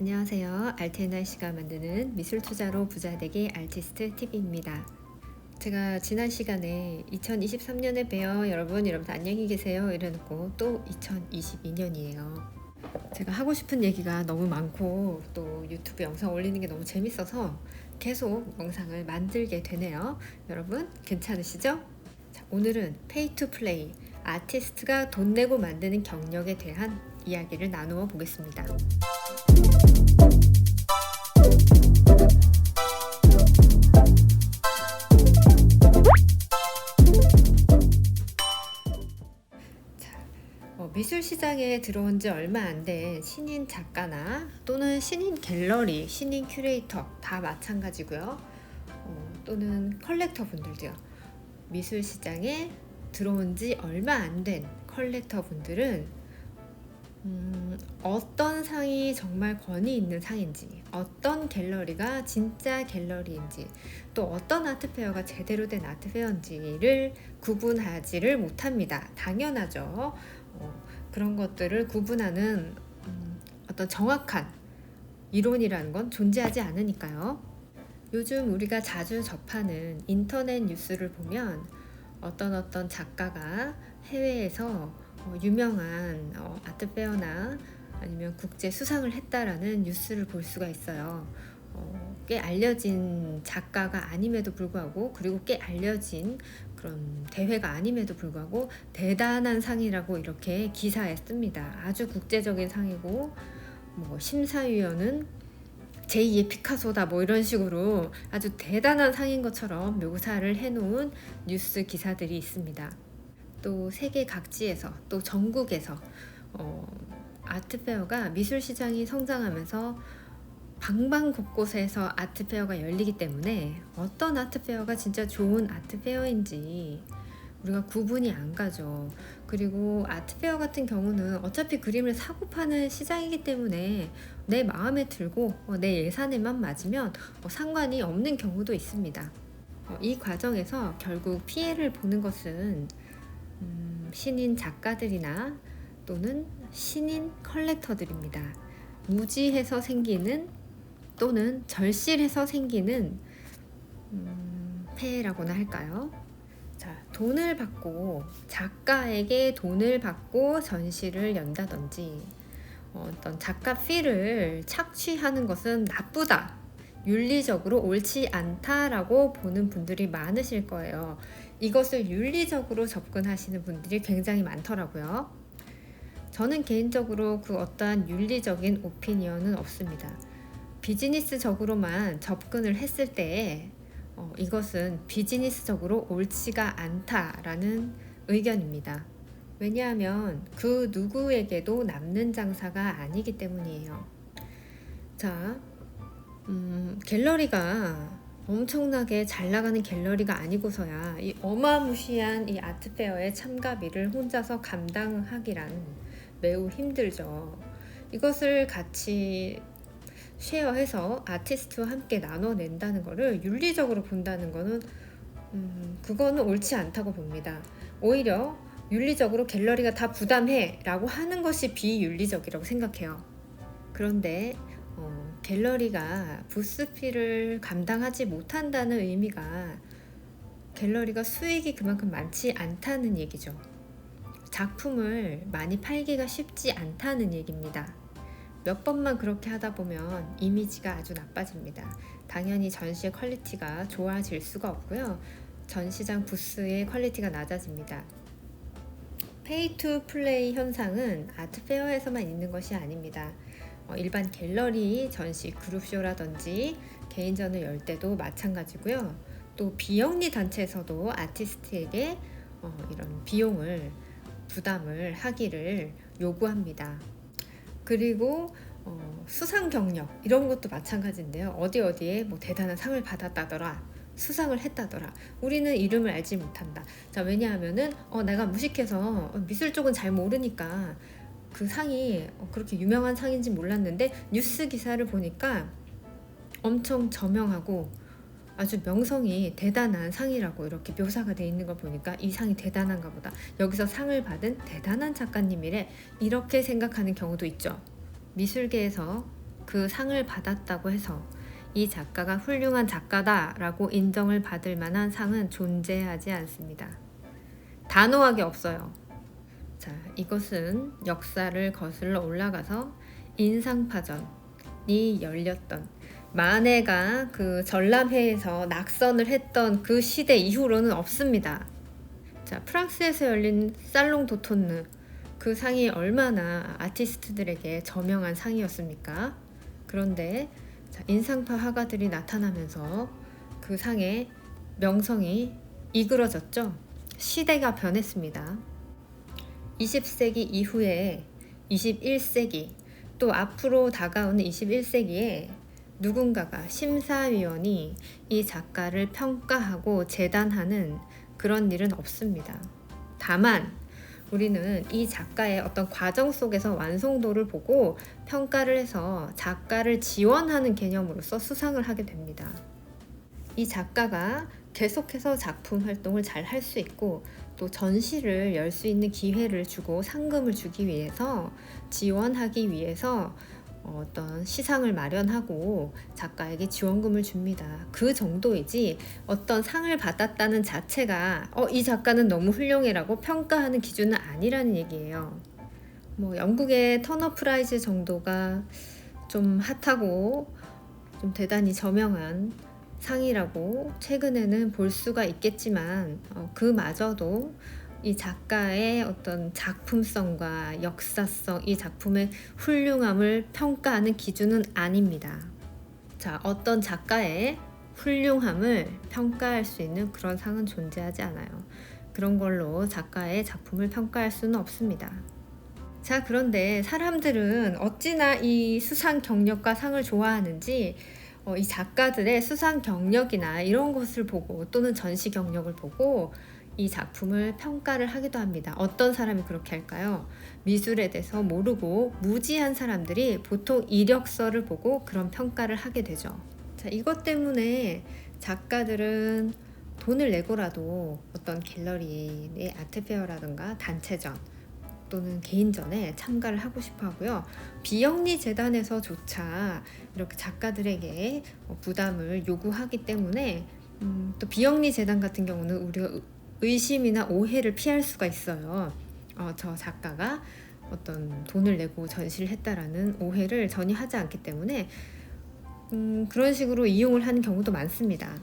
안녕하세요. 알테나씨가 만드는 미술 투자로 부자되기 아티스트 TV입니다. 제가 지난 시간에 2023년에 봬요. 여러분 안녕히 계세요. 이래놓고 또 2022년이에요. 제가 하고 싶은 얘기가 너무 많고 또 유튜브 영상 올리는 게 너무 재밌어서 계속 영상을 만들게 되네요. 여러분 괜찮으시죠? 자, 오늘은 페이 투 플레이, 아티스트가 돈 내고 만드는 경력에 대한 이야기를 나누어 보겠습니다. 미술 시장에 들어온 지 얼마 안 된 신인 작가나 또는 신인 갤러리, 신인 큐레이터 다 마찬가지고요. 또는 컬렉터 분들도요. 미술 시장에 들어온 지 얼마 안 된 컬렉터 분들은 어떤 상이 정말 권위 있는 상인지, 어떤 갤러리가 진짜 갤러리인지, 또 어떤 아트페어가 제대로 된 아트페어인지를 구분하지를 못합니다. 당연하죠. 그런 것들을 구분하는 어떤 정확한 이론이라는 건 존재하지 않으니까요. 요즘 우리가 자주 접하는 인터넷 뉴스를 보면 어떤 작가가 해외에서 유명한 아트페어나 아니면 국제 수상을 했다라는 뉴스를 볼 수가 있어요. 꽤 알려진 작가가 아님에도 불구하고, 그리고 꽤 알려진 그런 대회가 아님에도 불구하고 대단한 상이라고 이렇게 기사에 씁니다. 아주 국제적인 상이고, 심사위원은 제2의 피카소다 이런 식으로 아주 대단한 상인 것처럼 묘사를 해놓은 뉴스 기사들이 있습니다. 또 세계 각지에서, 또 전국에서 아트페어가, 미술 시장이 성장하면서 방방곳곳에서 아트페어가 열리기 때문에 어떤 아트페어가 진짜 좋은 아트페어인지 우리가 구분이 안 가죠. 그리고 아트페어 같은 경우는 어차피 그림을 사고 파는 시장이기 때문에 내 마음에 들고 내 예산에만 맞으면 상관이 없는 경우도 있습니다. 이 과정에서 결국 피해를 보는 것은 신인 작가들이나 또는 신인 컬렉터들입니다. 무지해서 생기는 또는 절실해서 생기는 폐해라고나 할까요? 자, 돈을 받고, 작가에게 돈을 받고 전시를 연다든지 어떤 작가 피를 착취하는 것은 나쁘다, 윤리적으로 옳지 않다라고 보는 분들이 많으실 거예요. 이것을 윤리적으로 접근하시는 분들이 굉장히 많더라고요. 저는 개인적으로 그 어떠한 윤리적인 오피니언은 없습니다. 비즈니스적으로만 접근을 했을 때 이것은 비즈니스적으로 옳지가 않다라는 의견입니다. 왜냐하면 그 누구에게도 남는 장사가 아니기 때문이에요. 자, 갤러리가 엄청나게 잘 나가는 갤러리가 아니고서야 이 어마무시한 이 아트페어의 참가비를 혼자서 감당하기란 매우 힘들죠. 이것을 같이 쉐어해서 아티스트와 함께 나눠낸다는 거를 윤리적으로 본다는 거는 그거는 옳지 않다고 봅니다. 오히려 윤리적으로 갤러리가 다 부담해 라고 하는 것이 비윤리적이라고 생각해요. 그런데 갤러리가 부스피를 감당하지 못한다는 의미가 갤러리가 수익이 그만큼 많지 않다는 얘기죠. 작품을 많이 팔기가 쉽지 않다는 얘기입니다. 몇 번만 그렇게 하다 보면 이미지가 아주 나빠집니다. 당연히 전시의 퀄리티가 좋아질 수가 없고요. 전시장 부스의 퀄리티가 낮아집니다. 페이 투 플레이 현상은 아트페어에서만 있는 것이 아닙니다. 일반 갤러리 전시, 그룹쇼라든지 개인전을 열 때도 마찬가지고요. 또 비영리 단체에서도 아티스트에게 이런 비용을 부담을 하기를 요구합니다. 그리고 수상 경력 이런 것도 마찬가지인데요. 어디에 대단한 상을 받았다더라, 수상을 했다더라, 우리는 이름을 알지 못한다. 자, 왜냐하면은 내가 무식해서 미술 쪽은 잘 모르니까 그 상이 그렇게 유명한 상인지 몰랐는데 뉴스 기사를 보니까 엄청 저명하고 아주 명성이 대단한 상이라고 이렇게 묘사가 돼 있는 걸 보니까 이 상이 대단한가 보다, 여기서 상을 받은 대단한 작가님이래, 이렇게 생각하는 경우도 있죠. 미술계에서 그 상을 받았다고 해서 이 작가가 훌륭한 작가다라고 인정을 받을 만한 상은 존재하지 않습니다. 단호하게 없어요. 자, 이것은 역사를 거슬러 올라가서 인상파전이 열렸던 마네가 그 전람회에서 낙선을 했던 그 시대 이후로는 없습니다. 자, 프랑스에서 열린 살롱 도톤느, 그 상이 얼마나 아티스트들에게 저명한 상이었습니까? 그런데 자, 인상파 화가들이 나타나면서 그 상의 명성이 이그러졌죠. 시대가 변했습니다. 20세기 이후에 21세기, 또 앞으로 다가오는 21세기에 누군가가 심사위원이 이 작가를 평가하고 재단하는 그런 일은 없습니다. 다만 우리는 이 작가의 어떤 과정 속에서 완성도를 보고 평가를 해서 작가를 지원하는 개념으로서 수상을 하게 됩니다. 이 작가가 계속해서 작품 활동을 잘 할 수 있고 또 전시를 열 수 있는 기회를 주고 상금을 주기 위해서 지원하기 위해서 어떤 시상을 마련하고 작가에게 지원금을 줍니다. 그 정도이지 어떤 상을 받았다는 자체가 이 작가는 너무 훌륭해라고 평가하는 기준은 아니라는 얘기예요. 영국의 터너 프라이즈 정도가 좀 핫하고 좀 대단히 저명한 상이라고 최근에는 볼 수가 있겠지만 그마저도 이 작가의 어떤 작품성과 역사성, 이 작품의 훌륭함을 평가하는 기준은 아닙니다. 자, 어떤 작가의 훌륭함을 평가할 수 있는 그런 상은 존재하지 않아요. 그런 걸로 작가의 작품을 평가할 수는 없습니다. 자, 그런데 사람들은 어찌나 이 수상 경력과 상을 좋아하는지 이 작가들의 수상 경력이나 이런 것을 보고 또는 전시 경력을 보고 이 작품을 평가를 하기도 합니다. 어떤 사람이 그렇게 할까요? 미술에 대해서 모르고 무지한 사람들이 보통 이력서를 보고 그런 평가를 하게 되죠. 자, 이것 때문에 작가들은 돈을 내고라도 어떤 갤러리의 아트페어라든가 단체전 또는 개인전에 참가를 하고 싶어 하고요. 비영리 재단에서조차 이렇게 작가들에게 부담을 요구하기 때문에 또 비영리 재단 같은 경우는 우리가 의심이나 오해를 피할 수가 있어요. 저 작가가 어떤 돈을 내고 전시를 했다라는 오해를 전혀 하지 않기 때문에 그런 식으로 이용을 하는 경우도 많습니다.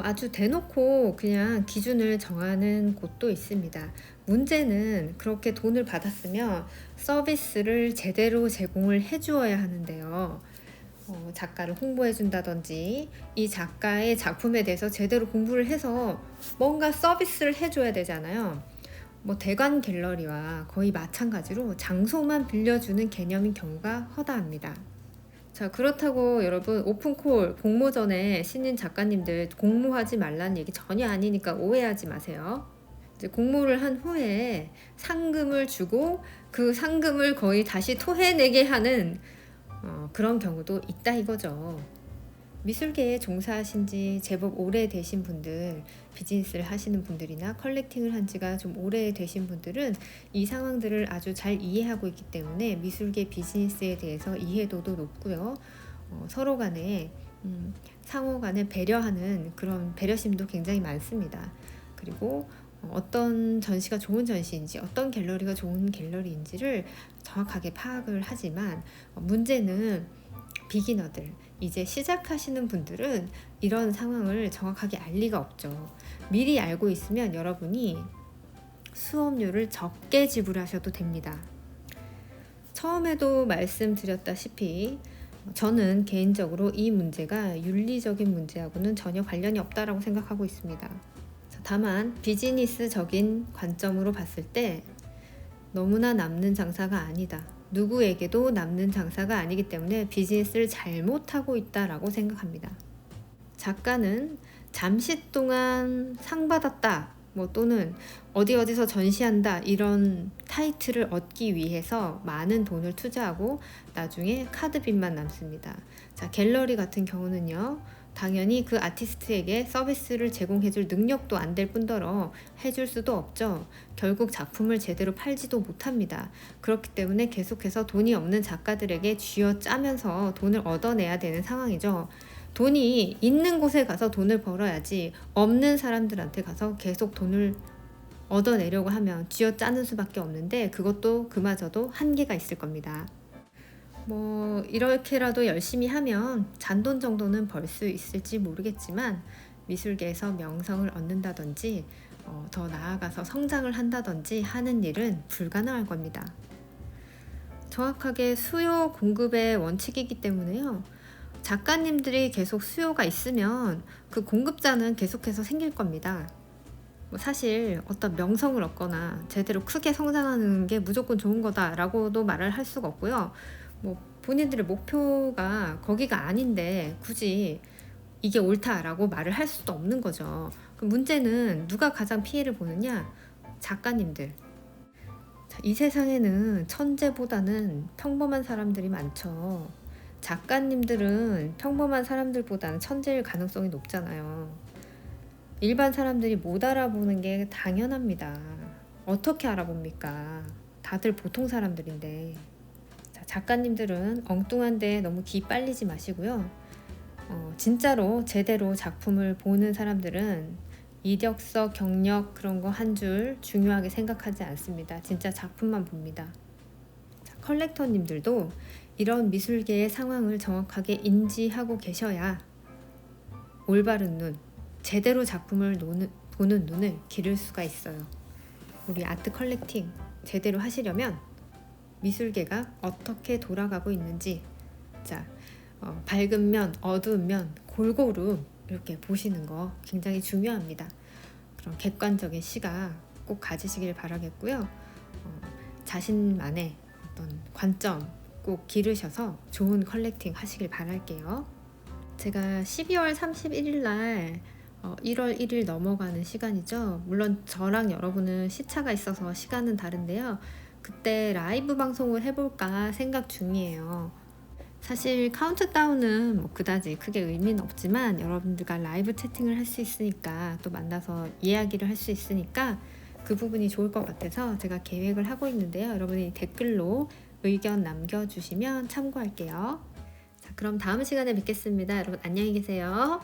아주 대놓고 그냥 기준을 정하는 곳도 있습니다. 문제는 그렇게 돈을 받았으면 서비스를 제대로 제공을 해주어야 하는데요. 작가를 홍보해 준다든지 이 작가의 작품에 대해서 제대로 공부를 해서 뭔가 서비스를 해줘야 되잖아요. 대관 갤러리와 거의 마찬가지로 장소만 빌려주는 개념인 경우가 허다합니다. 자, 그렇다고 여러분 오픈콜 공모전에 신인 작가님들 공모하지 말라는 얘기 전혀 아니니까 오해하지 마세요. 이제 공모를 한 후에 상금을 주고 그 상금을 거의 다시 토해내게 하는 그런 경우도 있다 이거죠. 미술계에 종사하신 지 제법 오래되신 분들, 비즈니스를 하시는 분들이나 컬렉팅을 한 지가 좀 오래되신 분들은 이 상황들을 아주 잘 이해하고 있기 때문에 미술계 비즈니스에 대해서 이해도도 높고요. 서로 간에 상호 간에 배려하는 그런 배려심도 굉장히 많습니다. 그리고 어떤 전시가 좋은 전시인지 어떤 갤러리가 좋은 갤러리인지를 정확하게 파악을 하지만 문제는 비기너들, 이제 시작하시는 분들은 이런 상황을 정확하게 알 리가 없죠. 미리 알고 있으면 여러분이 수업료를 적게 지불하셔도 됩니다. 처음에도 말씀드렸다시피 저는 개인적으로 이 문제가 윤리적인 문제하고는 전혀 관련이 없다라고 생각하고 있습니다. 다만 비즈니스적인 관점으로 봤을 때 너무나 남는 장사가 아니다. 누구에게도 남는 장사가 아니기 때문에 비즈니스를 잘못하고 있다라고 생각합니다. 작가는 잠시 동안 상 받았다, 또는 어디서 전시한다 이런 타이틀을 얻기 위해서 많은 돈을 투자하고 나중에 카드빚만 남습니다. 자, 갤러리 같은 경우는요, 당연히 그 아티스트에게 서비스를 제공해줄 능력도 안 될 뿐더러 해줄 수도 없죠. 결국 작품을 제대로 팔지도 못합니다. 그렇기 때문에 계속해서 돈이 없는 작가들에게 쥐어짜면서 돈을 얻어내야 되는 상황이죠. 돈이 있는 곳에 가서 돈을 벌어야지, 없는 사람들한테 가서 계속 돈을 얻어내려고 하면 쥐어짜는 수밖에 없는데, 그것도 그마저도 한계가 있을 겁니다. 뭐 이렇게라도 열심히 하면 잔돈 정도는 벌 수 있을지 모르겠지만, 미술계에서 명성을 얻는다든지 더 나아가서 성장을 한다든지 하는 일은 불가능할 겁니다. 정확하게 수요 공급의 원칙이기 때문에요. 작가님들이 계속 수요가 있으면 그 공급자는 계속해서 생길 겁니다. 뭐 사실 어떤 명성을 얻거나 제대로 크게 성장하는 게 무조건 좋은 거다라고도 말을 할 수가 없고요. 뭐 본인들의 목표가 거기가 아닌데 굳이 이게 옳다라고 말을 할 수도 없는 거죠. 그 문제는 누가 가장 피해를 보느냐? 작가님들. 자, 이 세상에는 천재보다는 평범한 사람들이 많죠. 작가님들은 평범한 사람들보다는 천재일 가능성이 높잖아요. 일반 사람들이 못 알아보는 게 당연합니다. 어떻게 알아봅니까? 다들 보통 사람들인데. 자, 작가님들은 엉뚱한데 너무 기 빨리지 마시고요. 진짜로 제대로 작품을 보는 사람들은 이력서, 경력 그런 거 한 줄 중요하게 생각하지 않습니다. 진짜 작품만 봅니다. 자, 컬렉터님들도 이런 미술계의 상황을 정확하게 인지하고 계셔야 올바른 눈, 제대로 작품을 보는 눈을 기를 수가 있어요. 우리 아트 컬렉팅 제대로 하시려면 미술계가 어떻게 돌아가고 있는지, 자, 밝은 면, 어두운 면 골고루 이렇게 보시는 거 굉장히 중요합니다. 그런 객관적인 시각 꼭 가지시길 바라겠고요. 자신만의 어떤 관점 꼭 기르셔서 좋은 컬렉팅 하시길 바랄게요. 제가 12월 31일 날 1월 1일 넘어가는 시간이죠. 물론 저랑 여러분은 시차가 있어서 시간은 다른데요. 그때 라이브 방송을 해볼까 생각 중이에요. 사실 카운트다운은 뭐 그다지 크게 의미는 없지만 여러분들과 라이브 채팅을 할 수 있으니까, 또 만나서 이야기를 할 수 있으니까 그 부분이 좋을 것 같아서 제가 계획을 하고 있는데요. 여러분이 댓글로 의견 남겨주시면 참고할게요. 자, 그럼 다음 시간에 뵙겠습니다. 여러분 안녕히 계세요.